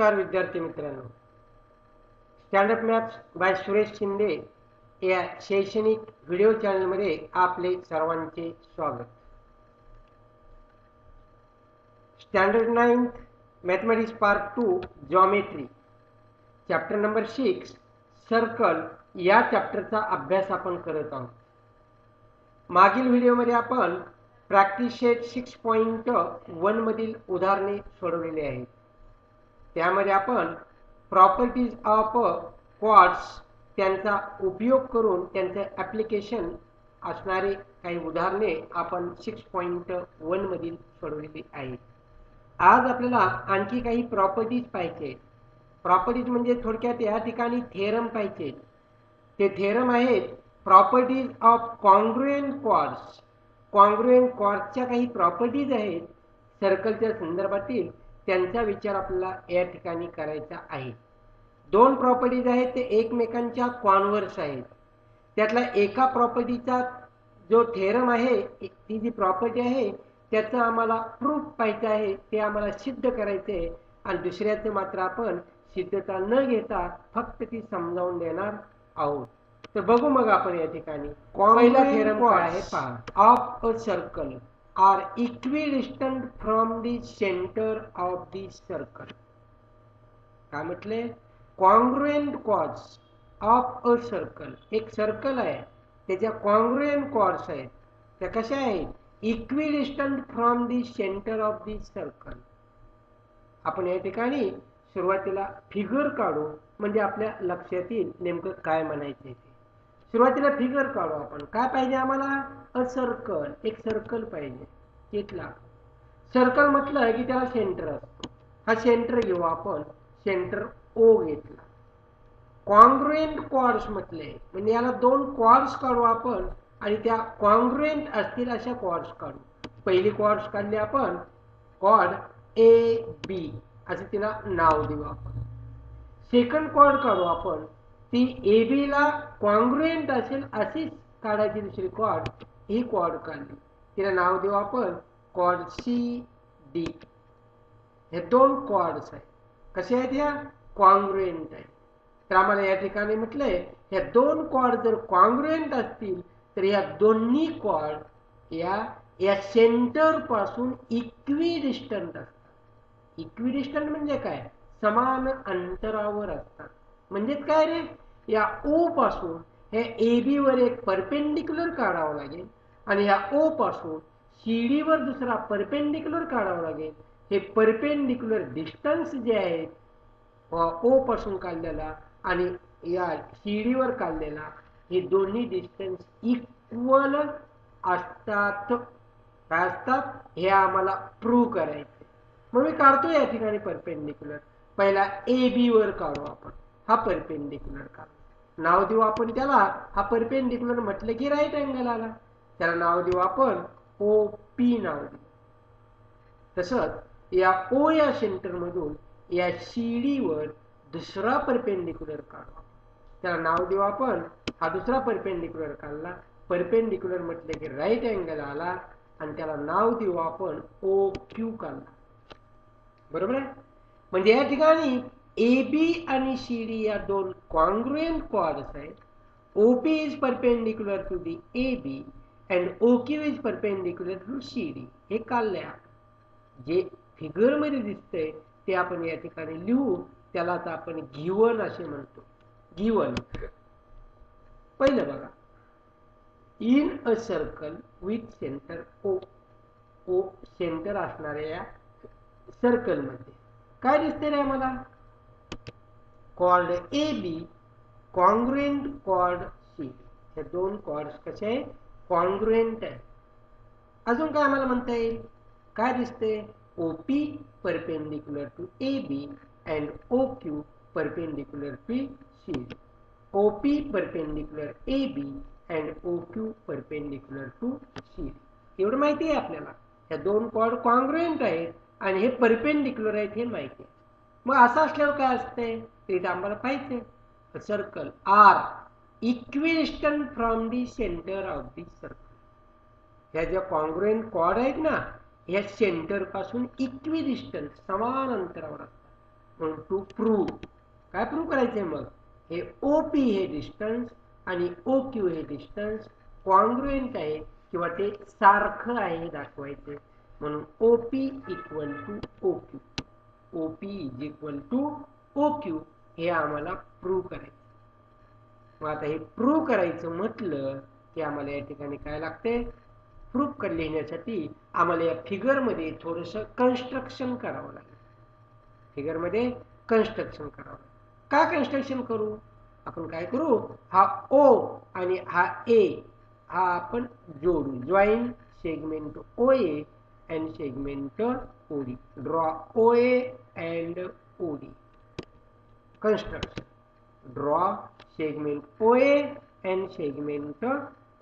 नमस्कार विद्यार्थी मित्रांनो, standup maths by Suresh Shinde या शैक्षणिक व्हिडिओ चॅनलमध्ये आपले सर्वांचे स्वागत. Standard 9th mathematics part 2 geometry chapter number 6 circle या चॅप्टरचा अभ्यास आपण करत आहोत. मागील व्हिडिओमध्ये आपण प्रॅक्टिस सेट 6.1 मधील उदाहरणे सोडवलेली आहेत. त्यामध्ये आपण प्रॉपर्टीज ऑफ क्वाड्स त्यांचा उपयोग करून त्यांचे ॲप्लिकेशन असणारे काही उदाहरणे आपण 6.1 मधील सोडवलेली आहेत. आज आपल्याला आणखी काही प्रॉपर्टीज पाहिजे. प्रॉपर्टीज म्हणजे थोडक्यात या ठिकाणी थेरम पाहिजे. ते थेरम आहेत properties of congruent chords. Congruent क्वाड्सच्या काही प्रॉपर्टीज आहेत सर्कलच्या संदर्भातील, त्यांचा विचार आपल्याला या ठिकाणी करायचा आहे. दोन प्रॉपर्टीज आहेत, ते एकमेकांच्या कॉन्व्हर्स आहेत. त्यातला एका प्रॉपर्टीचा जो थेरम आहे, ती जी प्रॉपर्टी आहे त्याचं आम्हाला प्रूफ पाहिजे आहे, ते आम्हाला सिद्ध करायचे आहे. आणि दुसऱ्याचं मात्र आपण सिद्धता न घेता फक्त ती समजावून देणार आहोत. तर बघू मग आपण या ठिकाणी पहिला थेरम काय आहे पहा. Of a circle are equidistant from the centre of the circle. काय म्हटले? Congruent chords of a circle. एक सर्कल आहे, त्याच्या कॉन्ग्रुएंट क्वाड्स आहेत. त्या कशा आहेत? Equidistant from the centre of the circle. आपण या ठिकाणी सुरुवातीला फिगर काढू, म्हणजे आपल्या लक्षात येईल नेमकं काय म्हणायचं. सुरुवातीला फिगर काढू आपण. काय पाहिजे आम्हाला? अ सर्कल. एक सर्कल पाहिजे. घेतला सर्कल म्हटलं की त्याला सेंटर असतो. हा सेंटर घेऊ आपण. सेंटर ओ घेतला. कॉन्ग्रुएंट क्वाड्स म्हटले म्हणजे याला दोन क्वाड्स काढू आपण आणि त्या कॉन्ग्रुएंट असतील अशा क्वाड्स काढू. पहिली क्वाड्स काढली आपण, क्वाड ए बी असं तिला नाव देऊ आपण. सेकंड क्वाड काढू आपण, ती ए बी ला कॉन्ग्रुएंट असेल अशीच काढायची दुसरी क्वाड. ही क्वाड काढली, तिला नाव देऊ आपण क्वाड सी डी. हे दोन क्वाड्स आहेत. कसे आहेत? ह्या कॉन्ग्रुएंट आहेत. तर आम्हाला या ठिकाणी म्हटलंय ह्या दोन क्वाड जर कॉन्ग्रुएंट असतील तर या दोन्ही क्वाड या सेंटर पासून इक्विडिस्टंट असतात. इक्विडिस्टंट म्हणजे काय? समान अंतरावर असतात. म्हणजेच काय रे? या ओ पासून हे ए बी वर एक परपेंडिक्युलर काढावं लागेल आणि या ओ पासून सी डी वर दुसरा परपेंडिक्युलर काढावं लागेल. हे परपेंडिक्युलर डिस्टन्स जे आहे ओ पासून काढलेला आणि या सी डी वर काढलेला, हे दोन्ही डिस्टन्स इक्वल असतात. काय असतात हे आम्हाला प्रूव्ह करायचे. मग मी काढतो या ठिकाणी परपेंडिक्युलर. पहिला ए बी वर काढू आपण. हा परपेंडिक्युलर काढू. नाव देऊ आपण त्याला, हा परपेंडिक्युलर म्हटलं की राईट अँगल आला, त्याला नाव देऊ आपण ओ पी नाव देऊ. तसंच या ओ या सेंटर मधून या सी डी वर दुसरा परपेंडिक्युलर काढू. त्याला नाव देऊ आपण, हा दुसरा परपेंडिक्युलर काढला, परपेंडिक्युलर म्हटलं की राईट अँगल आला आणि त्याला नाव देऊ आपण ओ क्यू काढला. बरोबर आहे? म्हणजे या ठिकाणी ए बी आणि सी डी या दोन कॉन्ग्रुएंट क्वाड्स आहेत. OP is perpendicular to the AB and OQ is perpendicular to CD. हे काढले आपण. जे फिगर मध्ये दिसतंय ते आपण या ठिकाणी लिहू. त्यालाच आपण गिवन असे म्हणतो. गिवन. पहिलं बघा, in a circle with centre O. O centre असणाऱ्या या सर्कल मध्ये काय दिसते रे आम्हाला? Quad A B congruent quad C. हे दोन क्वाड्स कसे आहेत? कॉन्ग्रुएंट आहे. अजून काय आम्हाला म्हणता येईल? काय दिसते? OP perpendicular to A B and OQ perpendicular to C D. OP perpendicular A B and OQ perpendicular to C D. एवढं माहिती आहे आपल्याला. ह्या दोन क्वाड कॉन्ग्रुएंट आहेत आणि हे परपेंडिक्युलर आहेत हे माहिती आहे. मग असं असल्यावर काय असते ते आम्हाला पाहिजे. Circle are equidistant from the centre of the circle. ह्या ज्या कॉन्ग्रुएंट क्वाड आहेत ना, ह्या सेंटर पासून इक्विडिस्टंट समान अंतरावर असतात. म्हणून टू प्रूव्ह. काय प्रूव्ह करायचंय मग? हे OP हे डिस्टन्स आणि OQ हे डिस्टन्स कॉन्ग्रुएंट आहे किंवा ते सारखं आहे हे दाखवायचे. म्हणून OP equal to OQ, OP is equal to OQ हे आम्हाला प्रूव्ह करायचं. मग आता हे प्रूव्ह करायचं म्हटलं की आम्हाला या ठिकाणी काय लागते? प्रूफ लिहिण्यासाठी आम्हाला या फिगरमध्ये थोडंसं कन्स्ट्रक्शन करावं लागेल. फिगरमध्ये कन्स्ट्रक्शन करावं. का कन्स्ट्रक्शन करू? आपण काय करू? हा O आणि हा A हा आपण जोडू. Join segment OA and segment OD. Draw OA and OD. Construction. Draw segment OA and segment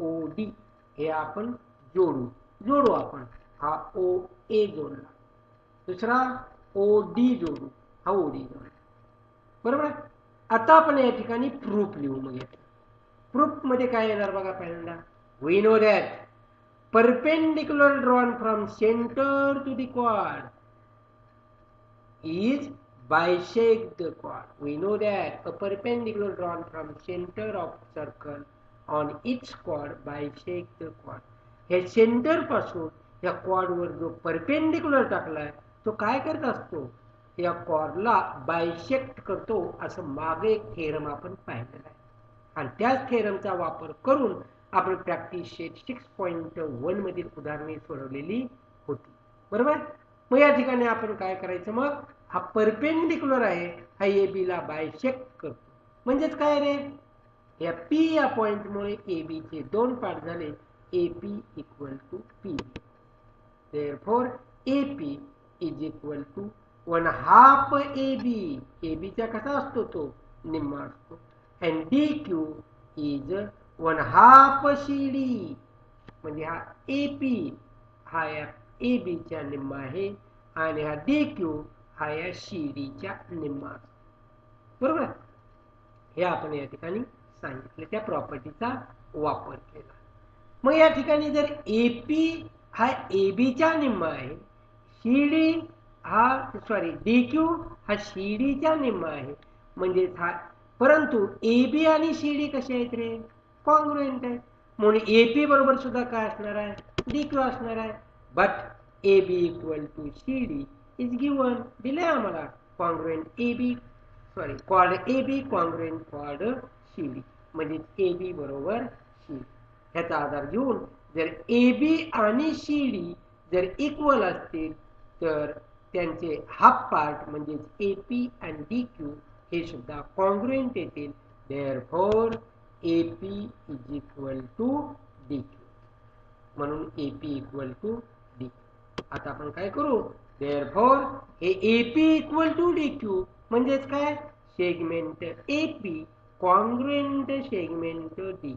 OD हे आपण जोडू आपण. हा OA जोडला. दुसरा OD जोडू. हा OD जोडला. बरोबर. आता आपण या ठिकाणी प्रूफ लिहू. मग प्रूफ मध्ये काय येणार बघा पहिल्यांदा. We know that perpendicular drawn from centre to the क्वाड is bisect the chord. We know that a perpendicular drawn from center of circle on its chord bisect the chord. हे centre पासून या quad वर जो perpendicular टाकलाय तो काय करत असतो? या क्वाडला बायसेक्ट करतो. असं मागे एक थेरम आपण पाहिलेला आहे आणि त्याच थेरमचा वापर करून आपण प्रॅक्टिस शीट 6.1 मधील उदाहरणे सोडवलेली होती. बरोबर. मग या ठिकाणी आपण काय करायचं? मग हा परपेंडिक्युलर आहे हा AB ला बायसेक्ट करतो. म्हणजेच काय रे? या P या पॉइंटमुळे AB चे दोन पार्ट झाले. AP equal to PB. Therefore AP is equal to 1/2 AB. AB चा कसा असतो? तो निम्मा असतो. and DQ is 1/2 CD. म्हणजे हा AP हा या AB च्या निम्मा आहे आणि हा DQ हा या CD च्या निम्मा. बरोबर. हे आपण या ठिकाणी सांगितलं. त्या प्रॉपर्टीचा वापर केला. मग या ठिकाणी जर AP हा AB च्या निम्मा आहे, DQ हा CD च्या निम्मा आहे, म्हणजे परंतु AB आणि CD कसे आहेत रे? कॉन्ग्रुएंट आहे. म्हणून AP बरोबर सुद्धा काय असणार आहे? DQ असणार आहे. But AB equal to CD is given. दिले आम्हाला कॉन्ग्रुएंट क्वाड AB कॉन्ग्रुएंट क्वाड CD. म्हणजे AB बरोबर CD. ह्याचा आधार घेऊन जर AB आणि CD जर इक्वल असतील तर त्यांचे हाफ पार्ट म्हणजे AP आणि DQ हे सुद्धा कॉन्ग्रुएंट येतील. Therefore AP is equal to DQ. म्हणून AP इक्वल टू DQ. आता आपण काय करू? Therefore हे AP इक्वल टू DQ म्हणजेच काय? Segment AP congruent segment DQ.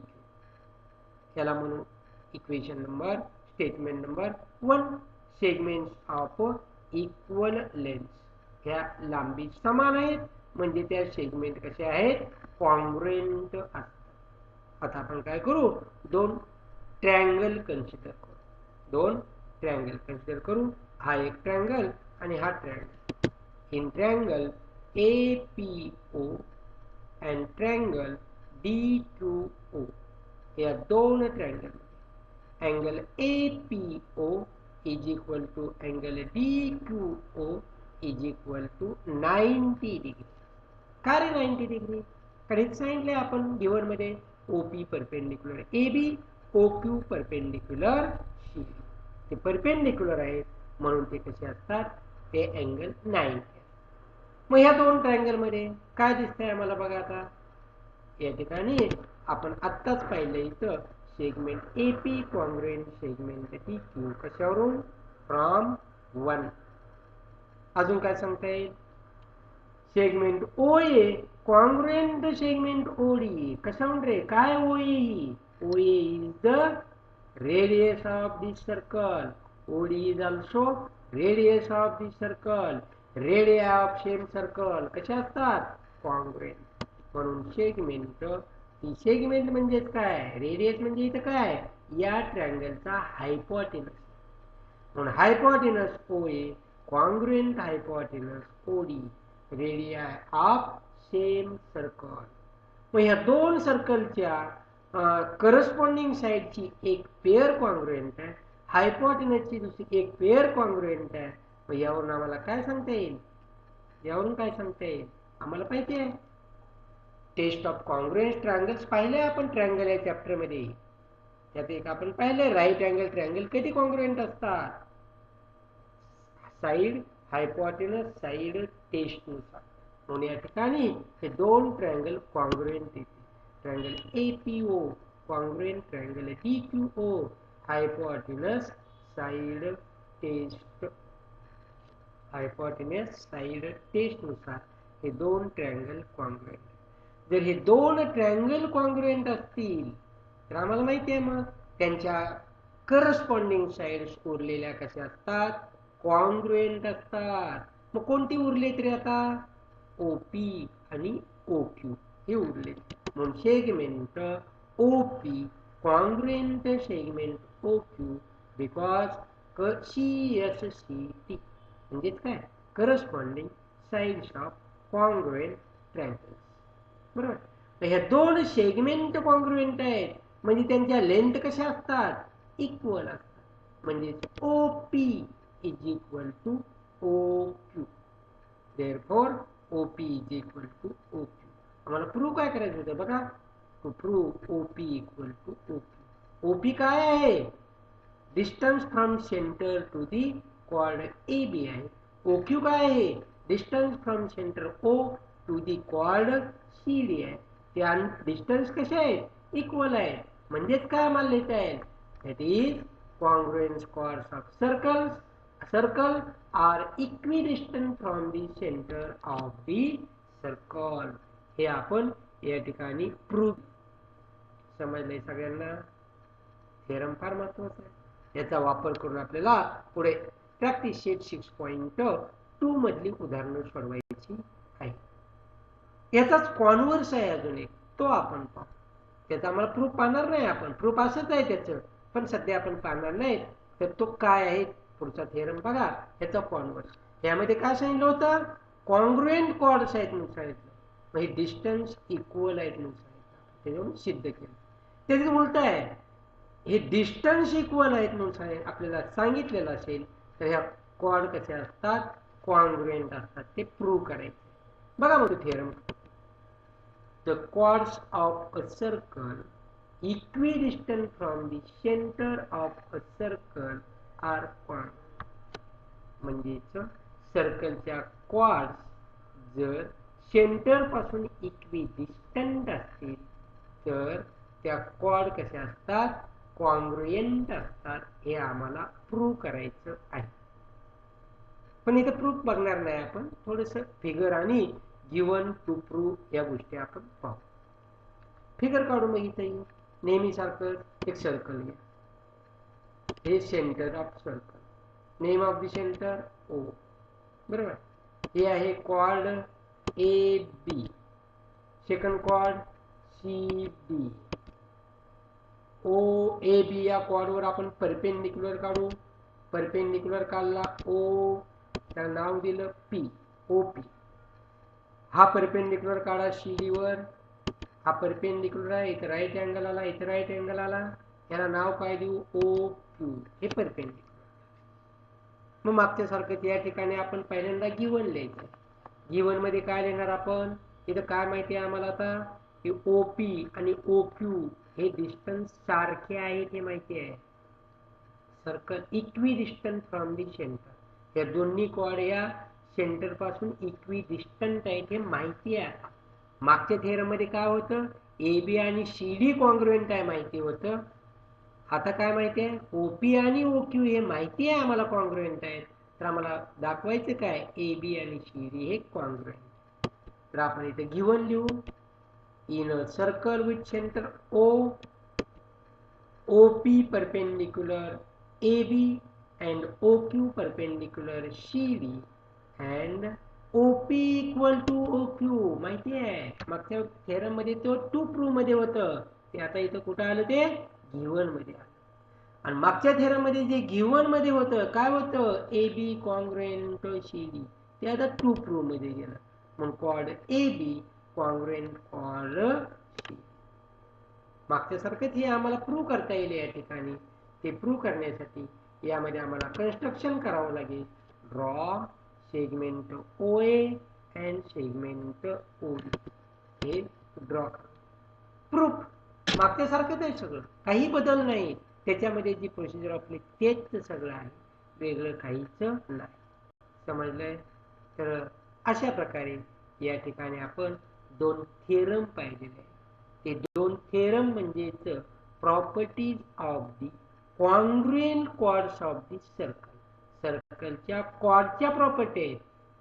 याला म्हणून equation number statement number 1. Segments of equal length. ह्या लांबी समान आहेत म्हणजे त्या सेगमेंट कसे आहेत? कॉन्ग्रुएंट असतात. आता आपण काय करू? दोन ट्रायंगल कन्सिडर करू. हा एक ट्रायंगल आणि हा triangle. In triangle APO and triangle D2O या दोन triangle angle APO is equal to angle DQO is equal to 90 degree. का रे 90 डिग्री? कारण सांगितले आपण गिवन मध्ये OP perpendicular AB, OQ perpendicular CD. ते परपेंडिक्युलर आहेत म्हणून ते कसे असतात? ते अँगल 90. मग ह्या दोन ट्रायंगल मध्ये काय दिसतंय आम्हाला बघा. आता या ठिकाणी आपण आत्ताच पाहिलं इथं segment AP congruent segment DQ कशावरून? फ्रॉम 1. अजून काय सांगता येईल? Segment OA congruent segment OD. कशावरून रे? काय OA? OA is the radius of this circle. OD is also radius of this circle. Radii of same circle कशा असतात? कॉन्ग्रुएंट. म्हणून सेगमेंट ही सेगमेंट म्हणजे काय? रेडियस म्हणजे इथं काय? या ट्रायंगलचा हायपोटेनस. म्हणून hypotenuse OA congruent hypotenuse OD radii of same circle. मग ह्या दोन सर्कलच्या करस्पॉन्डिंग साईडची एक पेअर कॉन्ग्रुएंट आहे, हायपोटेनसची दुसरी एक पेअर कॉन्ग्रुएंट आहे. मग यावरून आम्हाला काय सांगता येईल? यावरून काय सांगता येईल? आम्हाला पाहिजे टेस्ट ऑफ कॉन्ग्रुएंस ट्रायंगल्स पाहिले आपण ट्रायंगल या चॅप्टर मध्ये. त्यात एक आपण पाहिले राईट अँगल ट्रायंगल कधी कॉन्ग्रुएंट असतात? साईड हायपोटेनस साईड टेस्ट नुसार. म्हणून या ठिकाणी हे दोन ट्रायंगल कॉन्ग्रुएंट येते. Triangle APO congruent, triangle DQO hypotenuse side test, hypotenuse side test नुसार हे दोन ट्रायंगल कॉन्ग्रुएंट. जर हे दोन ट्रायंगल कॉन्ग्रुएंट असतील तर आम्हाला माहिती आहे मग त्यांच्या करस्पॉन्डिंग साईड्स उरलेल्या कशा असतात? कॉन्ग्रुएंट असतात. मग कोणती उरले तरी आता? ओपी आणि ओक्यू हे उरले. म्हणून segment OP congruent segment OQ because CSCT म्हणजेच काय? Corresponding sides of congruent triangles. बरोबर. तर ह्या दोन सेगमेंट कॉन्ग्रुएंट आहेत म्हणजे त्यांच्या लेंथ कशा असतात? इक्वल असतात. म्हणजे OP is equal to OQ. Therefore OP is equal to OQ. आम्हाला प्रूव्ह काय करायचं होतं बघा. To prove OP equal to OQ. OP काय आहे? Distance from centre to the chord A B आहे. ओक्यू काय आहे? Distance from centre O to the chord C D आहे. त्या डिस्टन्स कसे आहेत? इक्वल आहे. म्हणजेच काय आम्हाला लिहिता येईल? That is congruent chords of circle are equidistant from the centre of the circle. हे आपण या ठिकाणी प्रूव्ह. समजलंय सगळ्यांना? थेरम फार महत्वाचा आहे. याचा वापर करून आपल्याला पुढे प्रॅक्टिस शीट 6.2 मधली उदाहरणं सोडवायची आहे. याचाच कॉन्व्हर्स आहे अजून एक, तो आपण पाहू. त्याचा आम्हाला प्रूफ पाहणार नाही आपण. प्रूफ असंच आहे त्याचं, पण सध्या आपण पाहणार नाही. तर तो काय आहे पुढचा थेरम बघा. याचा कॉन्व्हर्स. यामध्ये काय सांगितलं होतं? कॉन्ग्रुएंट कॉर्ड्स आहेत म्हणून सांगितलं. म्हणजे डिस्टन्स इक्वल आहेत म्हणून सांगितलं. त्याच्यावरून सिद्ध केलं. त्याचं उलट आहे. हे डिस्टन्स इक्वल आहेत म्हणून आपल्याला सांगितलेलं असेल तर ह्या कॉर्ड कसे असतात? कॉन्ग्रुएंट असतात. ते प्रूव्ह करायचे. बघा मग theorem. The chords of a circle equidistant from the center of a circle are congruent. म्हणजेच सर्कलच्या कॉर्ड्स जर सेंटर पासून इक्विडिस्टंट असतील तर त्या कॉर्ड कशा असतात? कॉन्ग्रुएंट असतात. हे आम्हाला प्रूव्ह करायचं आहे. पण इथे प्रूफ बघणार नाही आपण. थोडंसं फिगर आणि गिवन टू प्रूव्ह या गोष्टी आपण पाहू. फिगर काढू. मग इथे नेहमी सारखं एक सर्कल घ्या. हे centre of circle. Name of the centre O. बरोबर. हे आहे chord A B. Second chord C B. O A B या कॉर्डवर आपण परपेंडिक्युलर काढू. परपेंडिक्युलर काढला ओ, त्याला नाव दिलं पी, ओ पी. हा परपेंडिक्युलर काढा सी वर. हा परपेंडिक्युलर आहे. इथे राईट अँगल आला, इथे राईट अँगल आला. याला नाव काय देऊ? O Q. हे परपेंडिक्युलर. मग मागच्या सारखं या ठिकाणी आपण पहिल्यांदा गिवन लिहायचं. गिवन मध्ये काय लिहिणार आपण? इथं काय माहिती आहे आम्हाला आता? की ओ पी आणि ओ क्यू हे डिस्टन्स सारखे आहेत हे माहिती आहे. Circle equidistant from the centre. या दोन्ही कॉर्ड या सेंटर पासून इक्विडिस्टंट आहेत हे माहिती आहे. मागच्या थेरम मध्ये काय होतं? ए बी आणि सी डी कॉन्ग्रुएंट आहे माहिती होतं. आता काय माहिती आहे? ओपी आणि ओक्यू हे माहिती आहे आम्हाला कॉन्ग्रुएंट आहेत. तर आम्हाला दाखवायचं काय? ए बी आणि सी डी हे कॉन्ग्रुएंट. तर आपण इथे गिवन लिहू. In a circle with centre O, OP perpendicular AB and OQ perpendicular CD and OP equal to OQ. माहिती आहे मागच्या थेरम मध्ये तो टू प्रूव्ह मध्ये होतं. ते आता इथं कुठं आलं? ते गिवन मध्ये आलं. आणि मागच्या थेरम मध्ये जे गिवन मध्ये होतं काय होतं? AB congruent CD. ते आता टू प्रूव्ह मध्ये गेलं. म्हणून chord A B congruent chord C. मागच्यासारखंच हे आम्हाला प्रूव्ह करता येईल या ठिकाणी. ते प्रूव्ह करण्यासाठी यामध्ये आम्हाला कन्स्ट्रक्शन करावं लागेल. Draw segment O A and segment O B. हे ड्रॉ करा. प्रूफ मागच्यासारखंच आहे सगळं, काही बदल नाही. त्याच्यामध्ये जी प्रोसिजर आपली तेच सगळं आहे, वेगळं काहीच नाही. समजलंय? तर अशा प्रकारे या ठिकाणी आपण दोन थिअरम पाहिलेले आहे. ते दोन थिअरम म्हणजेच properties of the congruent chords of the circle. सर्कलच्या कॉर्डच्या प्रॉपर्टी आहेत,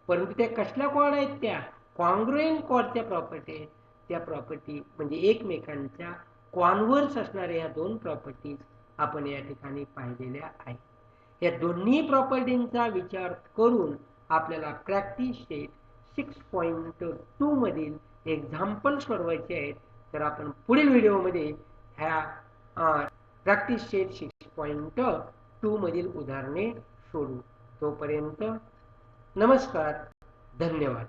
परंतु त्या कसल्या कॉर्ड आहेत? त्या कॉन्ग्रुएंट कॉर्डच्या प्रॉपर्टी आहेत. त्या प्रॉपर्टी म्हणजे एकमेकांच्या कॉन्व्हर्स असणाऱ्या या दोन प्रॉपर्टीज आपण या ठिकाणी पाहिलेल्या आहेत. या दोन्ही प्रॉपर्टींचा विचार करून आपल्याला प्रॅक्टिस सेट 6.2 मधील एक्झाम्पल सोडवायचे आहेत. तर आपण पुढील व्हिडिओमध्ये ह्या प्रॅक्टिस सेट 6.2 मधील उदाहरणे सोडू. तोपर्यंत नमस्कार, धन्यवाद.